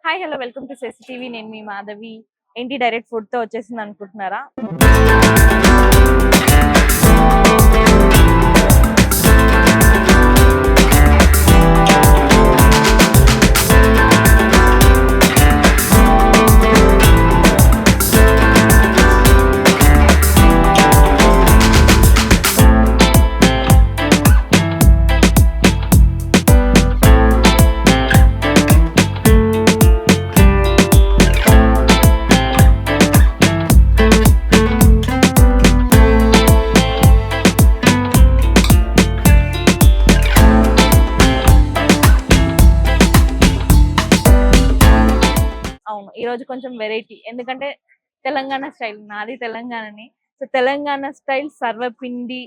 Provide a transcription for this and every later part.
Hi hello welcome to సెస్ TV. నేను మీ మాధవి. ఏంటి డైరెక్ట్ ఫుడ్ తో వచ్చేసింది అనుకుంటున్నారా? అవును, ఈ రోజు కొంచెం వెరైటీ, ఎందుకంటే తెలంగాణ స్టైల్, నాది తెలంగాణని. సో తెలంగాణ స్టైల్ సర్వపిండి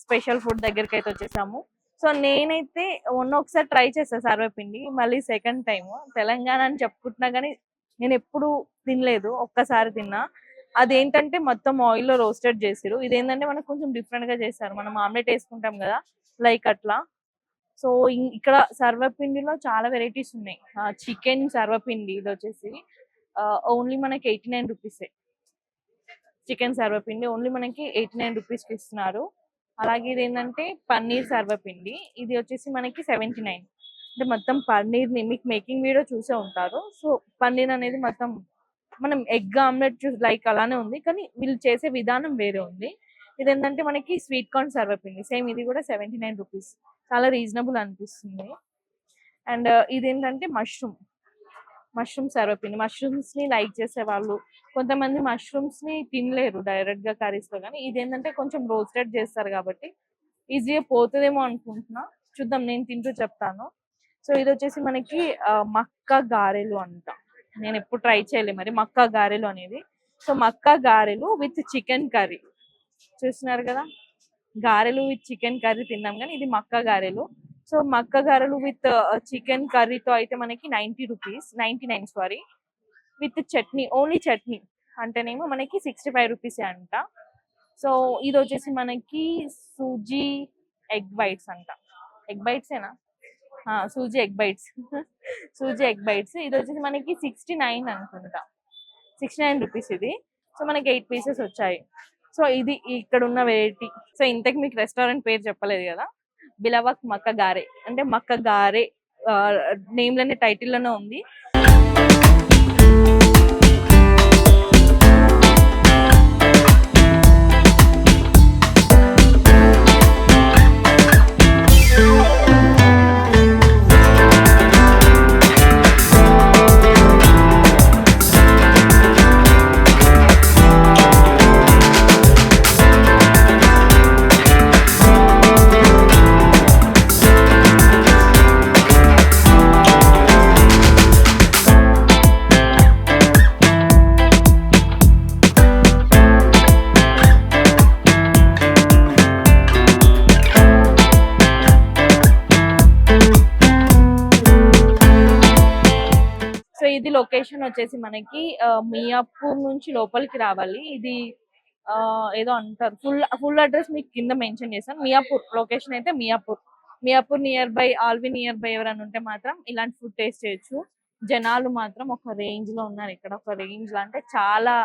స్పెషల్ ఫుడ్ దగ్గరికి అయితే వచ్చేసాము. సో నేనైతే మొన్న ఒకసారి ట్రై చేసా సర్వపిండి, మళ్ళీ సెకండ్ టైం. తెలంగాణ అని చెప్పుకుంటున్నా కానీ నేను ఎప్పుడు తినలేదు, ఒక్కసారి తిన్నా. అదేంటంటే మొత్తం ఆయిల్లో రోస్టెడ్ చేసిరు. ఇదేంటంటే మనకు కొంచెం డిఫరెంట్ గా చేస్తారు. మనం ఆమ్లెట్ వేసుకుంటాం కదా, లైక్ అట్లా. సో ఇక్కడ సర్వపిండిలో చాలా వెరైటీస్ ఉన్నాయి. చికెన్ సర్వపిండి ఇది వచ్చేసి ఓన్లీ మనకి 89 రూపీస్. చికెన్ సర్వపిండి ఓన్లీ మనకి 89 రూపీస్కి ఇస్తున్నారు. అలాగే ఇది ఏంటంటే పన్నీర్ సర్వపిండి, ఇది వచ్చేసి మనకి 79. అంటే మొత్తం పన్నీర్ని మీకు మేకింగ్ వీడియో చూసే ఉంటారు. సో పన్నీర్ అనేది మొత్తం మనం ఎగ్ ఆమ్లెట్ లైక్ అలానే ఉంది, కానీ వీళ్ళు చేసే విధానం వేరే ఉంది. ఇది ఏంటంటే మనకి స్వీట్ కార్న్ సర్వపిండి, సేమ్ ఇది కూడా 79 రూపీస్. చాలా రీజనబుల్ అనిపిస్తుంది. అండ్ ఇదేంటంటే మష్రూమ్ సర్వపిండి. మష్రూమ్స్ ని లైక్ చేసే వాళ్ళు, కొంతమంది మష్రూమ్స్ ని తినలేరు డైరెక్ట్ గా కర్రీస్ లో, కానీ ఇదేంటంటే కొంచెం రోస్టెడ్ చేస్తారు కాబట్టి ఈజీగా పోతుందేమో అనుకుంటున్నా. చూద్దాం, నేను తింటూ చెప్తాను. సో ఇది వచ్చేసి మనకి మక్క గారెలు అంట. నేను ఎప్పుడు ట్రై చేయలేదు మరి మక్క గారెలు అనేది. సో మక్క గారెలు విత్ చికెన్ కర్రీ, చూస్తున్నారు కదా, గారెలు విత్ చికెన్ కర్రీ తిన్నాం, కానీ ఇది మక్క గారెలు. సో మక్క గారెలు విత్ చికెన్ కర్రీతో అయితే మనకి 90 rupees, 99 sorry, with chutney, only chutney అంటేనేమో మనకి 65 రూపీస్ అంట. సో ఇది వచ్చేసి మనకి సూజీ ఎగ్ బైట్స్ అంట. ఎగ్ బైట్స్ ఏనా? Suji egg bites suji egg bites. ఇది వచ్చేసి మనకి 69 అనుకుంటా, 69 రూపీస్ ఇది. సో మనకి 8 పీసెస్ వచ్చాయి. సో ఇది ఇక్కడ ఉన్న వెరైటీ. సో ఇంతకు మీకు రెస్టారెంట్ పేరు చెప్పలేదు కదా, బిలవక్ మక్క గారే. అంటే మక్క గారే నేమ్ లోనే, టైటిల్ లోనే ఉంది. సో ఇది లొకేషన్ వచ్చేసి మనకి మియాపూర్ నుంచి లోపలికి రావాలి. ఇది ఏదో అంటారు, ఫుల్ అడ్రస్ మీకు కింద మెన్షన్ చేస్తాను. మియాపూర్ లొకేషన్ అయితే Miyapur near by, ఆల్వి near by ఎవరైనా ఉంటే మాత్రం ఇలాంటి ఫుడ్ టేస్ట్ చేయొచ్చు. జనాలు మాత్రం ఒక రేంజ్ లో ఉన్నారు ఇక్కడ. ఒక రేంజ్ లో అంటే చాలా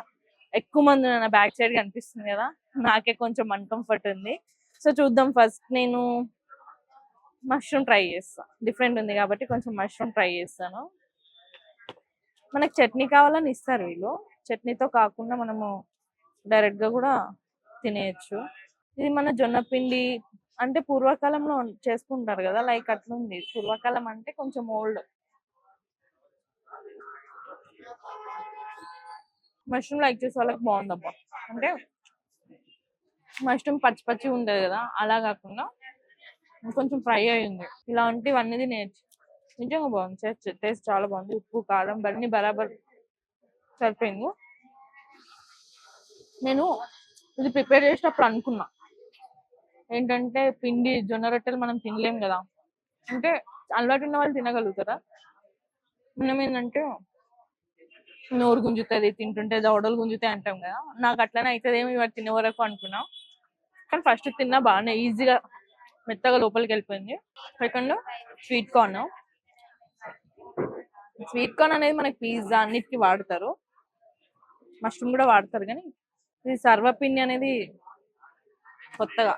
ఎక్కువ మంది నా బ్యాక్ సైడ్ కనిపిస్తుంది కదా, నాకే కొంచెం అన్కంఫర్ట్ ఉంది. సో చూద్దాం, ఫస్ట్ నేను మష్రూమ్ ట్రై చేస్తాను. డిఫరెంట్ ఉంది కాబట్టి కొంచెం మష్రూమ్ ట్రై చేస్తాను. మనకు చట్నీ కావాలని ఇస్తారు వీళ్ళు, చట్నీతో కాకుండా మనము డైరెక్ట్ గా కూడా తినేయచ్చు. ఇది మన జొన్న పిండి, అంటే పూర్వకాలంలో చేసుకుంటారు కదా, లైక్ అట్లుంది. పూర్వకాలం అంటే కొంచెం ఓల్డ్. మష్రూమ్ లైక్ చేసే వాళ్ళకి బాగుందబ్బా. అంటే మష్రూమ్ పచ్చి పచ్చి ఉంటుంది కదా, అలా కాకుండా కొంచెం ఫ్రై అయ్యింది. ఇలాంటివన్నీ తినేయచ్చు. నిజంగా బాగుంది, టేస్ట్ చాలా బాగుంది. ఉప్పు కారం అన్ని బరాబర్ సరిపోయింది. నేను ఇది ప్రిపేర్ చేసేటప్పుడు అనుకున్నా ఏంటంటే, పిండి జొన్న రొట్టెలు మనం తినలేం కదా, అంటే అలవాటు ఉన్న వాళ్ళు తినగలుగుతారా. మనం ఏంటంటే నోరు గుంజుతుంది తింటుంటే, దవడలు గుంజుతాయి అంటాం కదా, నాకు అట్లనే అవుతుందేమో ఇవాళ తినే వరకు అనుకున్నా. కానీ ఫస్ట్ తిన్నా బాగానే ఈజీగా మెత్తగా లోపలికి వెళ్ళిపోయింది. Second sweet corn, sweet corn అనేది మనకి పిజ్జా అన్నిటికీ వాడతారు, మష్రూమ్ కూడా వాడతారు, కానీ ఇది సర్వపిండి అనేది కొత్తగా.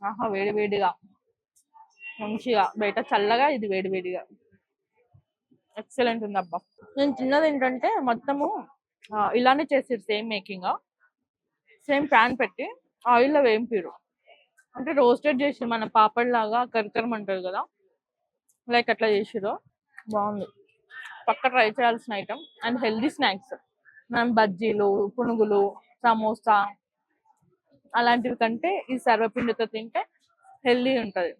ఆహా, వేడి వేడిగా మంచిగా, బయట చల్లగా, ఇది వేడి వేడిగా ఎక్సలెంట్ ఉంది అబ్బా. నేను తిన్నది ఏంటంటే మొత్తము ఇలానే చేసారు, సేమ్ మేకింగ్, సేమ్ ప్యాన్ పెట్టి ఆయిల్లో వేంపిరు, అంటే రోస్టెడ్ చేసి మన పాపడ్ లాగా కరకరమంటారు కదా, లైక్ అట్లా చేసిరు. బాగుంది, పక్క ట్రై చేయాల్సిన ఐటమ్. అండ్ హెల్దీ స్నాక్స్, మనం బజ్జీలు, పునుగులు, సమోసా అలాంటివి కంటే ఈ సర్వపిండితో తింటే హెల్దీ ఉంటుంది,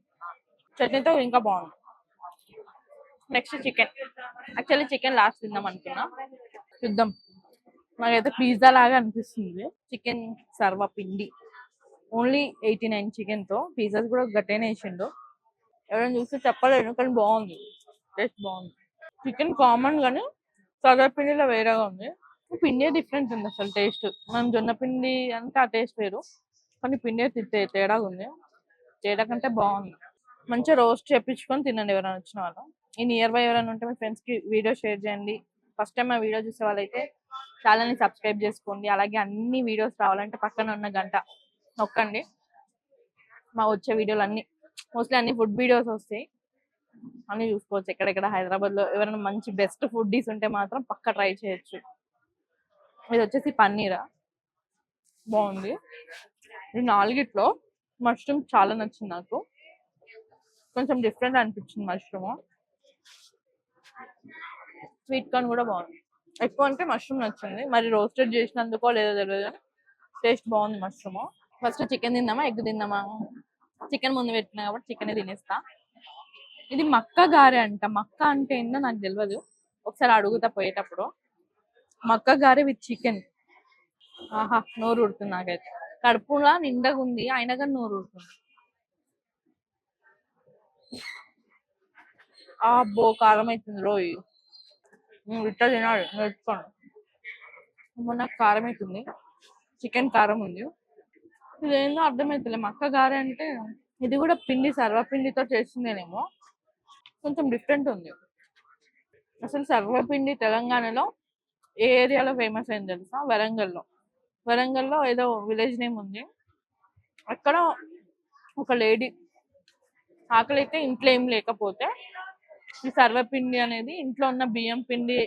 చట్నీతో ఇంకా బాగుంది. Next chicken. Actually chicken last తిందాం అనుకున్నా, చూద్దాం. నాకైతే పిజ్జా లాగా అనిపిస్తుంది చికెన్ సర్వపిండి. ఓన్లీ 89 చికెన్తో పిజ్జాస్ కూడా గట్టేనే వేసిండు. ఎవరైనా చూస్తే చెప్పలేను, కానీ బాగుంది, టేస్ట్ బాగుంది. చికెన్ కామన్ కానీ సర్వపిండిలో వేరేగా ఉంది, పిండి డిఫరెంట్ ఉంది అసలు టేస్ట్. మనం జొన్న పిండి అంటే ఆ టేస్ట్ వేరు, కానీ పిండి తేడాగా ఉంది, తేడా కంటే బాగుంది. మంచిగా రోస్ట్ చేపించుకొని తినండి ఎవరైనా వచ్చిన వాళ్ళు. ఈ నియర్ బై ఎవరైనా ఉంటే మీ ఫ్రెండ్స్కి వీడియో షేర్ చేయండి. ఫస్ట్ టైం ఆ వీడియో చూసే వాళ్ళైతే ఛానల్ని సబ్స్క్రైబ్ చేసుకోండి. అలాగే అన్ని వీడియోస్ రావాలంటే పక్కన ఉన్న గంట నొక్కండి. మా వచ్చే వీడియోలు అన్ని మోస్ట్లీ అన్ని ఫుడ్ వీడియోస్ వస్తాయి, అన్ని చూసుకోవచ్చు. ఎక్కడెక్కడ హైదరాబాద్లో ఎవరైనా మంచి బెస్ట్ ఫుడ్డీస్ ఉంటే మాత్రం పక్క ట్రై చేయొచ్చు. ఇది వచ్చేసి పన్నీరా, బాగుంది. ఈ నాలుగిట్లో మష్రూమ్ చాలా నచ్చింది నాకు, కొంచెం డిఫరెంట్ అనిపించింది మష్రూమ్. స్వీట్ కార్న్ కూడా బాగుంది, ఎక్కువ అంటే మష్రూమ్ నచ్చింది, మరి రోస్టెడ్ చేసినందుకో లేదో తెలియదు, టేస్ట్ బాగుంది మష్రూమ్. ఫస్ట్ చికెన్ తిందామా ఎగ్ తిందామా? చికెన్ ముందు పెట్టినా కాబట్టి చికెన్ తినేస్తా. ఇది మక్క గారె అంట, మక్క అంటే ఏంటో నాకు తెలియదు, ఒకసారి అడుగుతా పోయేటప్పుడు. మక్క గారె విత్ చికెన్. ఆహా, నోరు ఊడుతుంది నాకైతే, కడుపులా నిండగా ఉంది అయినా కానీ నోరు ఊడుతుంది. అబ్బో, కారం అవుతుంది రోయ్, ఇట్లా తినాలి నేర్చుకోండి. నాకు కారం అవుతుంది, చికెన్ కారం ఉంది. ఇదేందో అర్థమవుతుంది, మక్క గారె అంటే ఇది కూడా పిండి సర్వపిండితో చేస్తుందేనేమో, కొంచెం డిఫరెంట్ ఉంది. అసలు సర్వపిండి తెలంగాణలో ఏ ఏరియాలో ఫేమస్ అయింది తెలుసా? వరంగల్లో. వరంగల్లో ఏదో విలేజ్ నేమ్ ఉంది, అక్కడ ఒక లేడీ ఆకలి అయితే ఇంట్లో ఏం లేకపోతే ఈ సర్వపిండి అనేది ఇంట్లో ఉన్న బియ్యం పిండి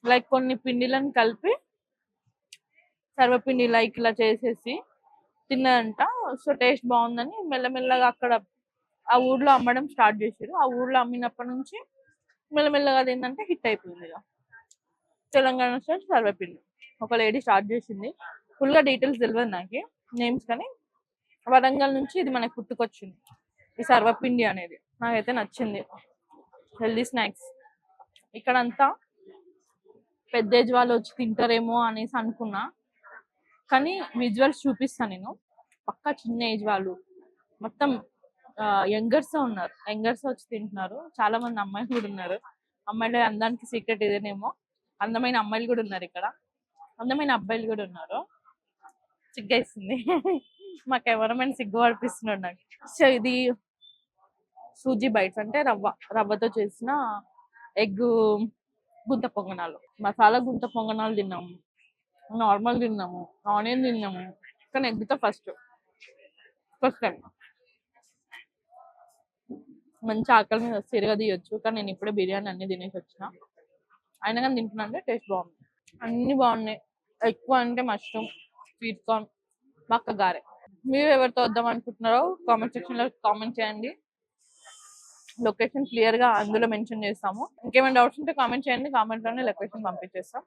లైక్ కొన్ని పిండిలను కలిపి సర్వపిండి లైక్ ఇలా చేసేసి తిన్నదంట. సో టేస్ట్ బాగుందని మెల్లమెల్లగా అక్కడ ఆ ఊర్లో అమ్మడం స్టార్ట్ చేసారు. ఆ ఊర్లో అమ్మినప్పటి నుంచి మెల్లమెల్లగా ఏంటంటే హిట్ అయిపోయింది. ఇక తెలంగాణ స్టైల్ సర్వపిండి ఒక లేడీ స్టార్ట్ చేసింది. ఫుల్గా డీటెయిల్స్ తెలియదు నాకు నేమ్స్, కానీ వరంగల్ నుంచి ఇది మనకు పుట్టుకొచ్చింది ఈ సర్వపిండి అనేది. నాకైతే నచ్చింది, హెల్దీ స్నాక్స్. ఇక్కడంతా పెద్ద ఏజ్ వాళ్ళు వచ్చి తింటారేమో అనేసి అనుకున్నా, కానీ విజువల్స్ చూపిస్తాను నేను. పక్కా చిన్న ఏజ్ వాళ్ళు మొత్తం యంగర్స్ ఉన్నారు, యంగర్స్ వచ్చి తింటున్నారు. చాలా మంది అమ్మాయిలు కూడా ఉన్నారు. అమ్మాయిల అందానికి సీక్రెట్ ఇదేనేమో, అందమైన అమ్మాయిలు కూడా ఉన్నారు ఇక్కడ, అందమైన అబ్బాయిలు కూడా ఉన్నారు. సిగ్గేస్తుంది మా కెమెరామెన్ సిగ్గు పడిపిస్తున్నాడు నాకు. సో ఇది సూజీ బైట్స్, అంటే రవ్వతో చేసిన ఎగ్ గుంత పొంగనాలు, మసాలా గుంత పొంగనాలు తిన్నాము, నార్మల్ తిన్నాము, ఆనియన్ తిన్నాము, కానీ ఎగ్తో ఫస్ట్ టైం. మంచి ఆకలి మీద సిరగా తీయొచ్చు, కానీ నేను ఇప్పుడే బిర్యానీ అన్ని తినేసి వచ్చిన, అయినా కానీ తింటున్నా అంటే టేస్ట్ బాగుంది. అన్ని బాగున్నాయి, ఎక్కువ అంటే మష్రూమ్, స్వీట్ కార్న్, మక్క గారె. మీరు ఎవరితో వద్దాం అనుకుంటున్నారో కామెంట్ సెక్షన్లో కామెంట్ చేయండి, లొకేషన్ క్లియర్గా అందులో మెన్షన్ చేస్తాము. ఇంకేమైనా డౌట్స్ ఉంటే కామెంట్ చేయండి, కామెంట్లోనే లొకేషన్ పంపించేస్తాం.